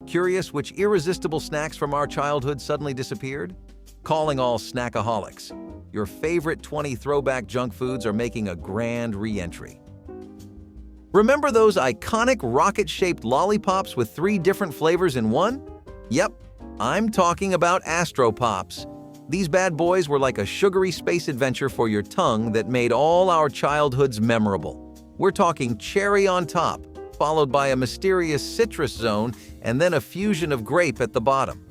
Curious which irresistible snacks from our childhood suddenly disappeared? Calling all snackaholics. Your favorite 20 throwback junk foods are making a grand re-entry. Remember those iconic rocket-shaped lollipops with 3 different flavors in one? Yep, I'm talking about Astro Pops. These bad boys were like a sugary space adventure for your tongue that made all our childhoods memorable. We're talking cherry on top, followed by a mysterious citrus zone, and then a fusion of grape at the bottom.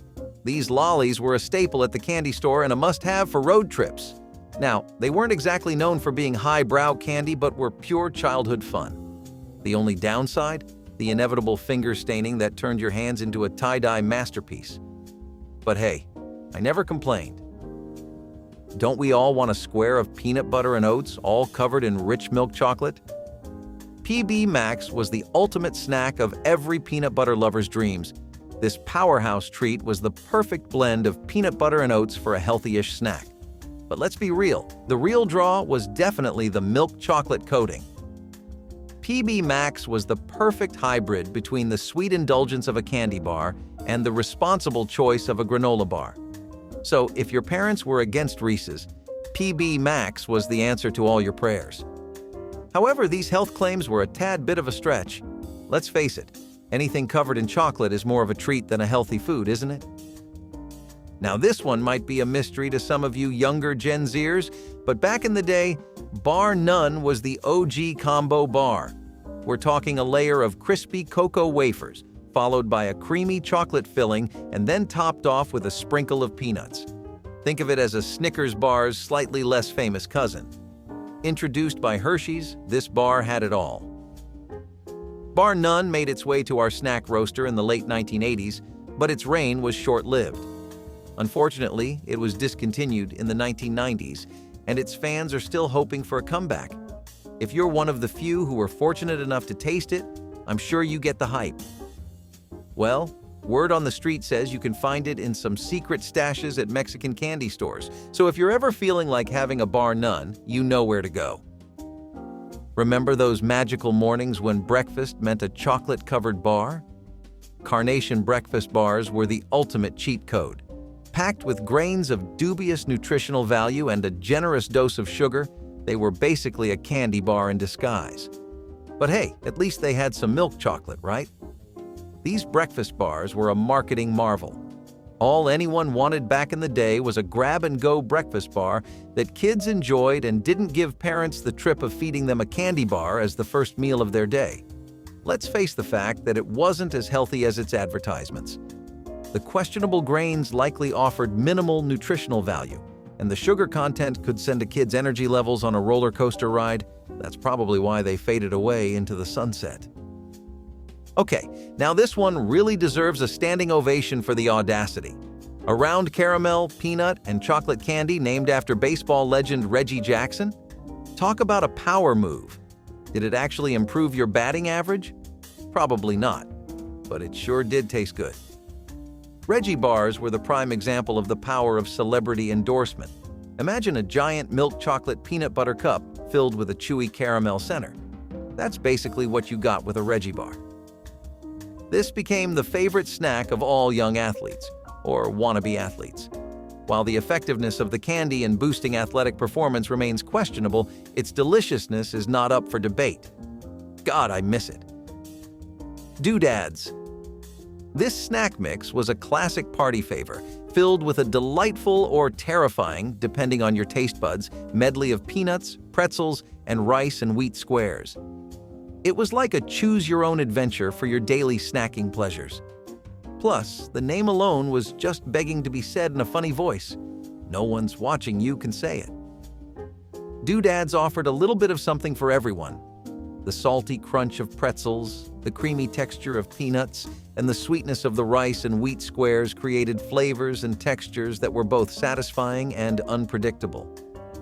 These lollies were a staple at the candy store and a must-have for road trips. Now, they weren't exactly known for being highbrow candy, but were pure childhood fun. The only downside? The inevitable finger staining that turned your hands into a tie-dye masterpiece. But hey, I never complained. Don't we all want a square of peanut butter and oats, all covered in rich milk chocolate? PB Max was the ultimate snack of every peanut butter lover's dreams. This powerhouse treat was the perfect blend of peanut butter and oats for a healthy-ish snack. But let's be real, the real draw was definitely the milk chocolate coating. PB Max was the perfect hybrid between the sweet indulgence of a candy bar and the responsible choice of a granola bar. So if your parents were against Reese's, PB Max was the answer to all your prayers. However, these health claims were a tad bit of a stretch. Let's face it, anything covered in chocolate is more of a treat than a healthy food, isn't it? Now this one might be a mystery to some of you younger Gen Zers, but back in the day, bar none was the OG combo bar. We're talking a layer of crispy cocoa wafers, followed by a creamy chocolate filling and then topped off with a sprinkle of peanuts. Think of it as a Snickers bar's slightly less famous cousin. Introduced by Hershey's, this bar had it all. Bar none made its way to our snack roaster in the late 1980s, but its reign was short-lived. Unfortunately, it was discontinued in the 1990s, and its fans are still hoping for a comeback. If you're one of the few who were fortunate enough to taste it, I'm sure you get the hype. Well, word on the street says you can find it in some secret stashes at Mexican candy stores, so if you're ever feeling like having a bar none, you know where to go. Remember those magical mornings when breakfast meant a chocolate-covered bar? Carnation breakfast bars were the ultimate cheat code. Packed with grains of dubious nutritional value and a generous dose of sugar, they were basically a candy bar in disguise. But hey, at least they had some milk chocolate, right? These breakfast bars were a marketing marvel. All anyone wanted back in the day was a grab-and-go breakfast bar that kids enjoyed and didn't give parents the trip of feeding them a candy bar as the first meal of their day. Let's face the fact that it wasn't as healthy as its advertisements. The questionable grains likely offered minimal nutritional value, and the sugar content could send a kid's energy levels on a roller coaster ride. That's probably why they faded away into the sunset. Okay, now this one really deserves a standing ovation for the audacity. A round caramel, peanut, and chocolate candy named after baseball legend Reggie Jackson? Talk about a power move. Did it actually improve your batting average? Probably not, but it sure did taste good. Reggie Bars were the prime example of the power of celebrity endorsement. Imagine a giant milk chocolate peanut butter cup filled with a chewy caramel center. That's basically what you got with a Reggie Bar. This became the favorite snack of all young athletes, or wannabe athletes. While the effectiveness of the candy in boosting athletic performance remains questionable, its deliciousness is not up for debate. God, I miss it. Doodads. This snack mix was a classic party favor, filled with a delightful or terrifying, depending on your taste buds, medley of peanuts, pretzels, and rice and wheat squares. It was like a choose-your-own adventure for your daily snacking pleasures. Plus, the name alone was just begging to be said in a funny voice. No one's watching you can say it. Doodads offered a little bit of something for everyone. The salty crunch of pretzels, the creamy texture of peanuts, and the sweetness of the rice and wheat squares created flavors and textures that were both satisfying and unpredictable.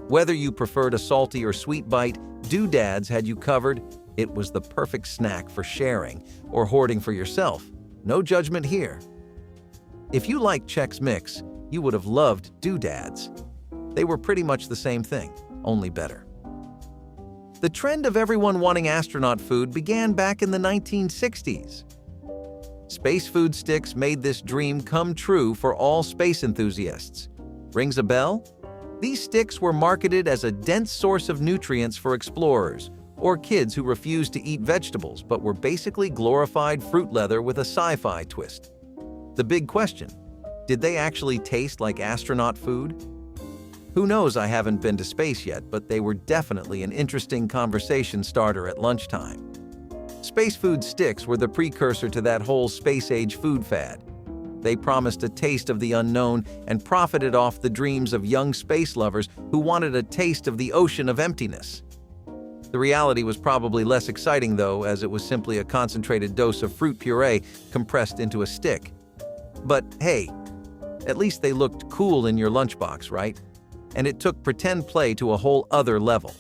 Whether you preferred a salty or sweet bite, Doodads had you covered. It was the perfect snack for sharing or hoarding for yourself. No judgment here. If you liked Chex Mix, you would have loved Doodads. They were pretty much the same thing, only better. The trend of everyone wanting astronaut food began back in the 1960s. Space food sticks made this dream come true for all space enthusiasts. Rings a bell? These sticks were marketed as a dense source of nutrients for explorers or kids who refused to eat vegetables but were basically glorified fruit leather with a sci-fi twist. The big question: did they actually taste like astronaut food? Who knows, I haven't been to space yet, but they were definitely an interesting conversation starter at lunchtime. Space food sticks were the precursor to that whole space-age food fad. They promised a taste of the unknown and profited off the dreams of young space lovers who wanted a taste of the ocean of emptiness. The reality was probably less exciting though, as it was simply a concentrated dose of fruit puree compressed into a stick. But hey, at least they looked cool in your lunchbox, right? And it took pretend play to a whole other level.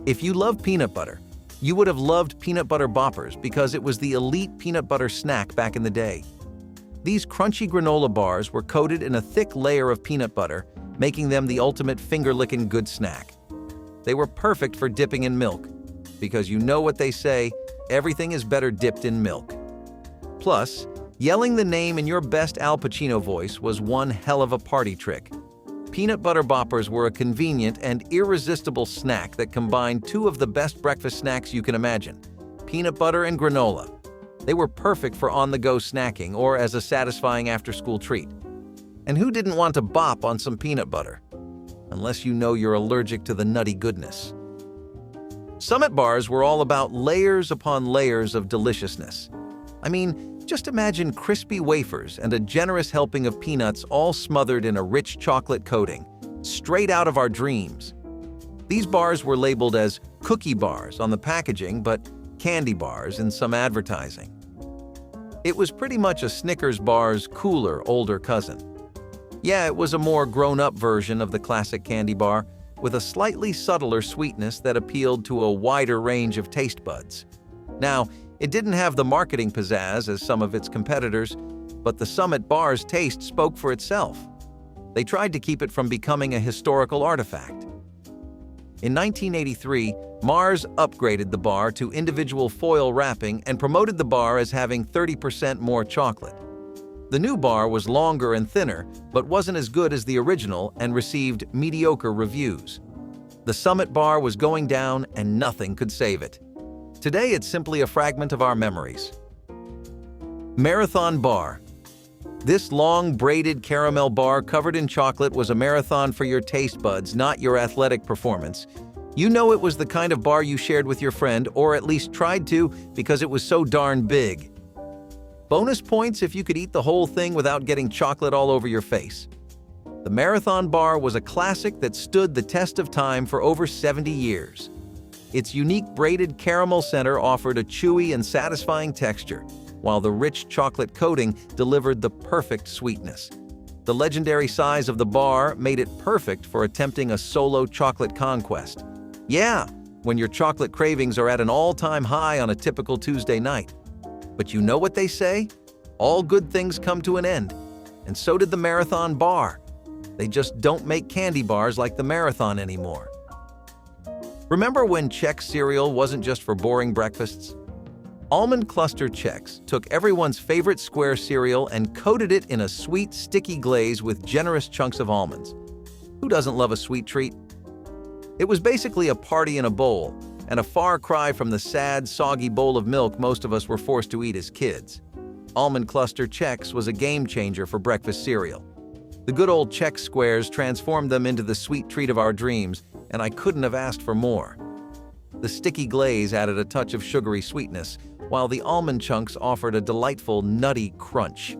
If you love peanut butter, you would have loved peanut butter Boppers because it was the elite peanut butter snack back in the day. These crunchy granola bars were coated in a thick layer of peanut butter, making them the ultimate finger-licking good snack. They were perfect for dipping in milk, because you know what they say, everything is better dipped in milk. Plus, yelling the name in your best Al Pacino voice was one hell of a party trick. Peanut butter Boppers were a convenient and irresistible snack that combined two of the best breakfast snacks you can imagine: peanut butter and granola. They were perfect for on-the-go snacking or as a satisfying after-school treat. And who didn't want to bop on some peanut butter? Unless you know you're allergic to the nutty goodness. Summit bars were all about layers upon layers of deliciousness. I mean, just imagine crispy wafers and a generous helping of peanuts all smothered in a rich chocolate coating, straight out of our dreams. These bars were labeled as cookie bars on the packaging, but candy bars in some advertising. It was pretty much a Snickers bar's cooler, older cousin. Yeah, it was a more grown-up version of the classic candy bar, with a slightly subtler sweetness that appealed to a wider range of taste buds. Now, it didn't have the marketing pizzazz as some of its competitors, but the Summit bar's taste spoke for itself. They tried to keep it from becoming a historical artifact. In 1983, Mars upgraded the bar to individual foil wrapping and promoted the bar as having 30% more chocolate. The new bar was longer and thinner, but wasn't as good as the original and received mediocre reviews. The Summit bar was going down and nothing could save it. Today, it's simply a fragment of our memories. Marathon bar. This long, braided caramel bar covered in chocolate was a marathon for your taste buds, not your athletic performance. You know it was the kind of bar you shared with your friend, or at least tried to, because it was so darn big. Bonus points if you could eat the whole thing without getting chocolate all over your face. The Marathon bar was a classic that stood the test of time for over 70 years. Its unique braided caramel center offered a chewy and satisfying texture, while the rich chocolate coating delivered the perfect sweetness. The legendary size of the bar made it perfect for attempting a solo chocolate conquest. Yeah, when your chocolate cravings are at an all-time high on a typical Tuesday night. But you know what they say? All good things come to an end. And so did the Marathon bar. They just don't make candy bars like the Marathon anymore. Remember when Chex cereal wasn't just for boring breakfasts? Almond Cluster Chex took everyone's favorite square cereal and coated it in a sweet, sticky glaze with generous chunks of almonds. Who doesn't love a sweet treat? It was basically a party in a bowl, and a far cry from the sad, soggy bowl of milk most of us were forced to eat as kids. Almond Cluster Chex was a game changer for breakfast cereal. The good old Chex squares transformed them into the sweet treat of our dreams, and I couldn't have asked for more. The sticky glaze added a touch of sugary sweetness, while the almond chunks offered a delightful, nutty crunch.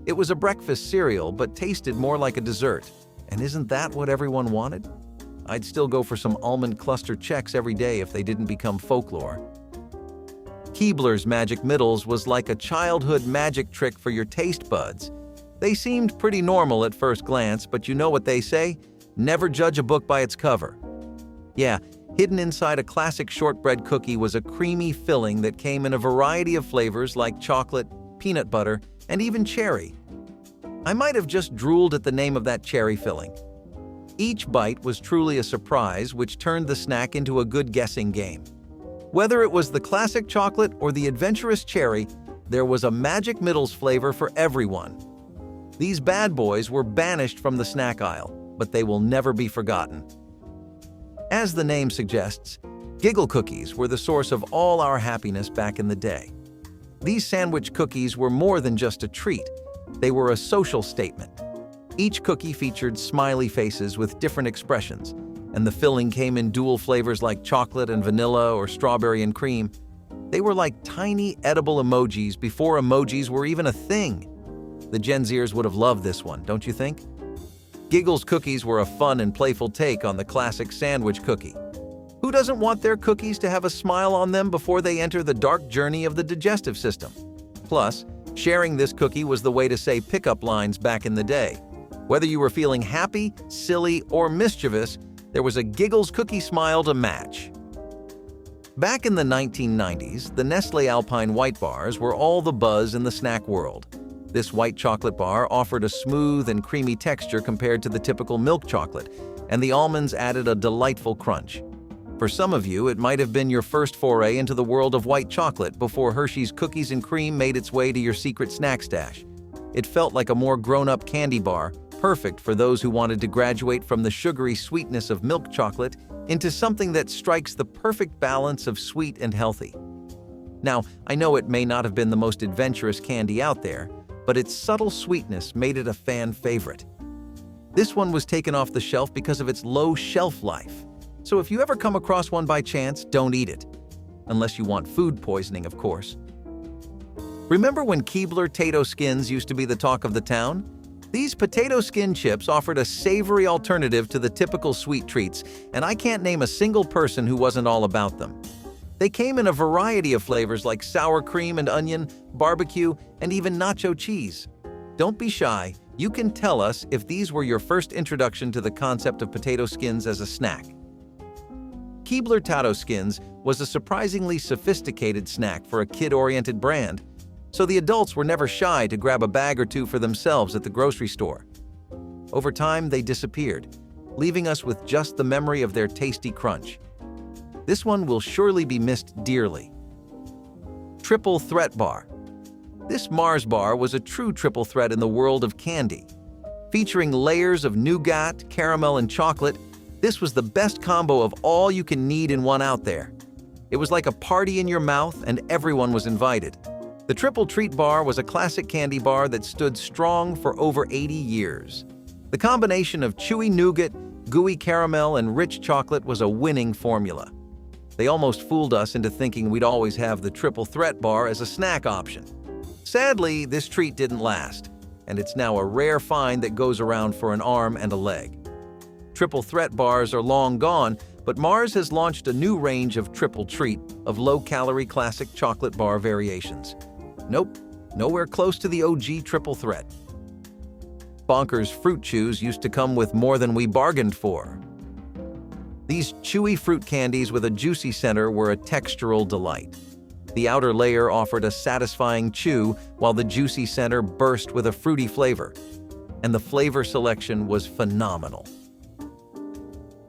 It was a breakfast cereal, but tasted more like a dessert. And isn't that what everyone wanted? I'd still go for some Almond Cluster Chex every day if they didn't become folklore. Keebler's Magic Middles was like a childhood magic trick for your taste buds. They seemed pretty normal at first glance, but you know what they say? Never judge a book by its cover. Yeah, hidden inside a classic shortbread cookie was a creamy filling that came in a variety of flavors like chocolate, peanut butter, and even cherry. I might have just drooled at the name of that cherry filling. Each bite was truly a surprise, which turned the snack into a good guessing game. Whether it was the classic chocolate or the adventurous cherry, there was a Magic Middles flavor for everyone. These bad boys were banished from the snack aisle, but they will never be forgotten. As the name suggests, Giggle Cookies were the source of all our happiness back in the day. These sandwich cookies were more than just a treat. They were a social statement. Each cookie featured smiley faces with different expressions, and the filling came in dual flavors like chocolate and vanilla or strawberry and cream. They were like tiny edible emojis before emojis were even a thing. The Gen Zers would have loved this one, don't you think? Giggle's cookies were a fun and playful take on the classic sandwich cookie. Who doesn't want their cookies to have a smile on them before they enter the dark journey of the digestive system? Plus, sharing this cookie was the way to say pickup lines back in the day. Whether you were feeling happy, silly, or mischievous, there was a Giggles cookie smile to match. Back in the 1990s, the Nestle Alpine White Bars were all the buzz in the snack world. This white chocolate bar offered a smooth and creamy texture compared to the typical milk chocolate, and the almonds added a delightful crunch. For some of you, it might have been your first foray into the world of white chocolate before Hershey's Cookies and Cream made its way to your secret snack stash. It felt like a more grown-up candy bar, perfect for those who wanted to graduate from the sugary sweetness of milk chocolate into something that strikes the perfect balance of sweet and healthy. Now, I know it may not have been the most adventurous candy out there, but its subtle sweetness made it a fan favorite. This one was taken off the shelf because of its low shelf life. So if you ever come across one by chance, don't eat it. Unless you want food poisoning, of course. Remember when Keebler Tato skins used to be the talk of the town? These potato skin chips offered a savory alternative to the typical sweet treats, and I can't name a single person who wasn't all about them. They came in a variety of flavors like sour cream and onion, barbecue, and even nacho cheese. Don't be shy, you can tell us if these were your first introduction to the concept of potato skins as a snack. Keebler Tato Skins was a surprisingly sophisticated snack for a kid-oriented brand, so the adults were never shy to grab a bag or two for themselves at the grocery store. Over time, they disappeared, leaving us with just the memory of their tasty crunch. This one will surely be missed dearly. Triple Threat Bar. This Mars bar was a true triple threat in the world of candy. Featuring layers of nougat, caramel, and chocolate, this was the best combo of all you can need in one out there. It was like a party in your mouth, and everyone was invited. The Triple Treat Bar was a classic candy bar that stood strong for over 80 years. The combination of chewy nougat, gooey caramel, and rich chocolate was a winning formula. They almost fooled us into thinking we'd always have the Triple Threat Bar as a snack option. Sadly, this treat didn't last, and it's now a rare find that goes around for an arm and a leg. Triple Threat Bars are long gone, but Mars has launched a new range of Triple Treat of low-calorie classic chocolate bar variations. Nope, nowhere close to the OG Triple Threat. Bonkers Fruit Chews used to come with more than we bargained for. These chewy fruit candies with a juicy center were a textural delight. The outer layer offered a satisfying chew, while the juicy center burst with a fruity flavor. And the flavor selection was phenomenal.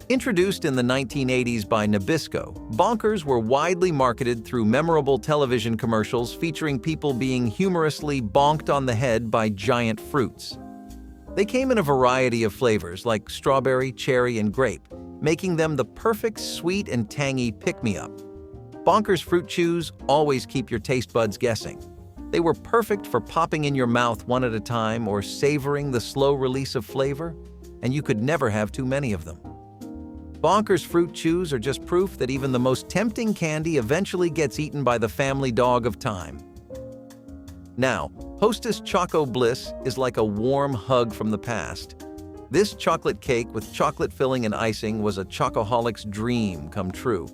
Introduced in the 1980s by Nabisco, Bonkers were widely marketed through memorable television commercials featuring people being humorously bonked on the head by giant fruits. They came in a variety of flavors like strawberry, cherry, and grape, making them the perfect sweet and tangy pick-me-up. Bonkers Fruit Chews always keep your taste buds guessing. They were perfect for popping in your mouth one at a time or savoring the slow release of flavor, and you could never have too many of them. Bonkers Fruit Chews are just proof that even the most tempting candy eventually gets eaten by the family dog of time. Now, Hostess Choco Bliss is like a warm hug from the past. This chocolate cake with chocolate filling and icing was a chocoholic's dream come true.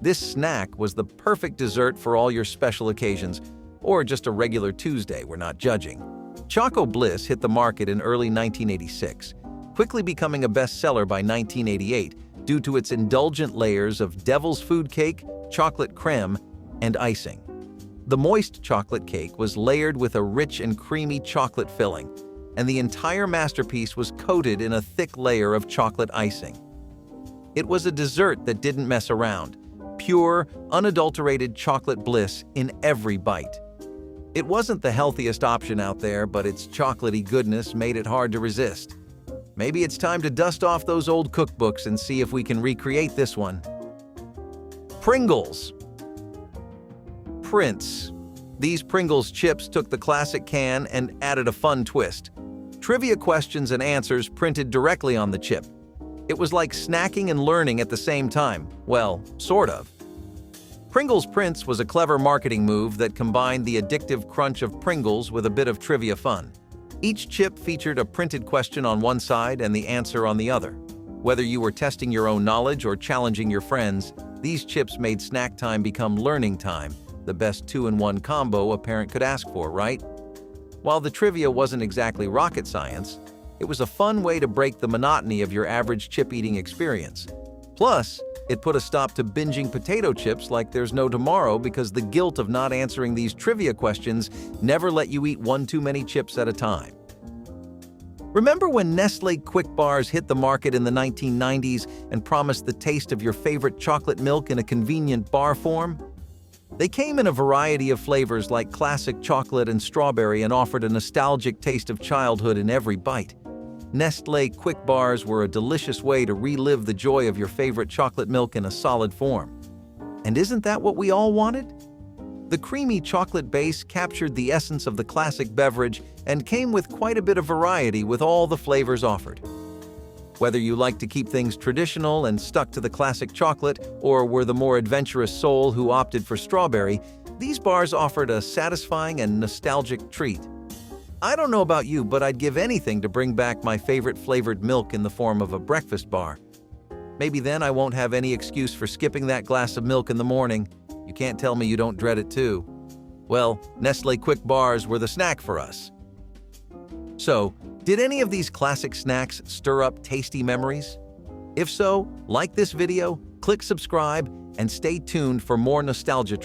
This snack was the perfect dessert for all your special occasions, or just a regular Tuesday, we're not judging. Choco Bliss hit the market in early 1986. Quickly becoming a bestseller by 1988 due to its indulgent layers of devil's food cake, chocolate creme, and icing. The moist chocolate cake was layered with a rich and creamy chocolate filling, and the entire masterpiece was coated in a thick layer of chocolate icing. It was a dessert that didn't mess around, pure, unadulterated chocolate bliss in every bite. It wasn't the healthiest option out there, but its chocolatey goodness made it hard to resist. Maybe it's time to dust off those old cookbooks and see if we can recreate this one. Pringles Prints. These Pringles chips took the classic can and added a fun twist. Trivia questions and answers printed directly on the chip. It was like snacking and learning at the same time. Well, sort of. Pringles Prints was a clever marketing move that combined the addictive crunch of Pringles with a bit of trivia fun. Each chip featured a printed question on one side and the answer on the other. Whether you were testing your own knowledge or challenging your friends, these chips made snack time become learning time, the best two-in-one combo a parent could ask for, right? While the trivia wasn't exactly rocket science, it was a fun way to break the monotony of your average chip-eating experience. Plus, it put a stop to binging potato chips like there's no tomorrow because the guilt of not answering these trivia questions never let you eat one too many chips at a time. Remember when Nestle Quick Bars hit the market in the 1990s and promised the taste of your favorite chocolate milk in a convenient bar form? They came in a variety of flavors like classic chocolate and strawberry and offered a nostalgic taste of childhood in every bite. Nestle Quick Bars were a delicious way to relive the joy of your favorite chocolate milk in a solid form. And isn't that what we all wanted? The creamy chocolate base captured the essence of the classic beverage and came with quite a bit of variety with all the flavors offered. Whether you like to keep things traditional and stuck to the classic chocolate, or were the more adventurous soul who opted for strawberry, these bars offered a satisfying and nostalgic treat. I don't know about you, but I'd give anything to bring back my favorite flavored milk in the form of a breakfast bar. Maybe then I won't have any excuse for skipping that glass of milk in the morning. You can't tell me you don't dread it too. Well, Nestle Quick Bars were the snack for us. So, did any of these classic snacks stir up tasty memories? If so, like this video, click subscribe, and stay tuned for more nostalgia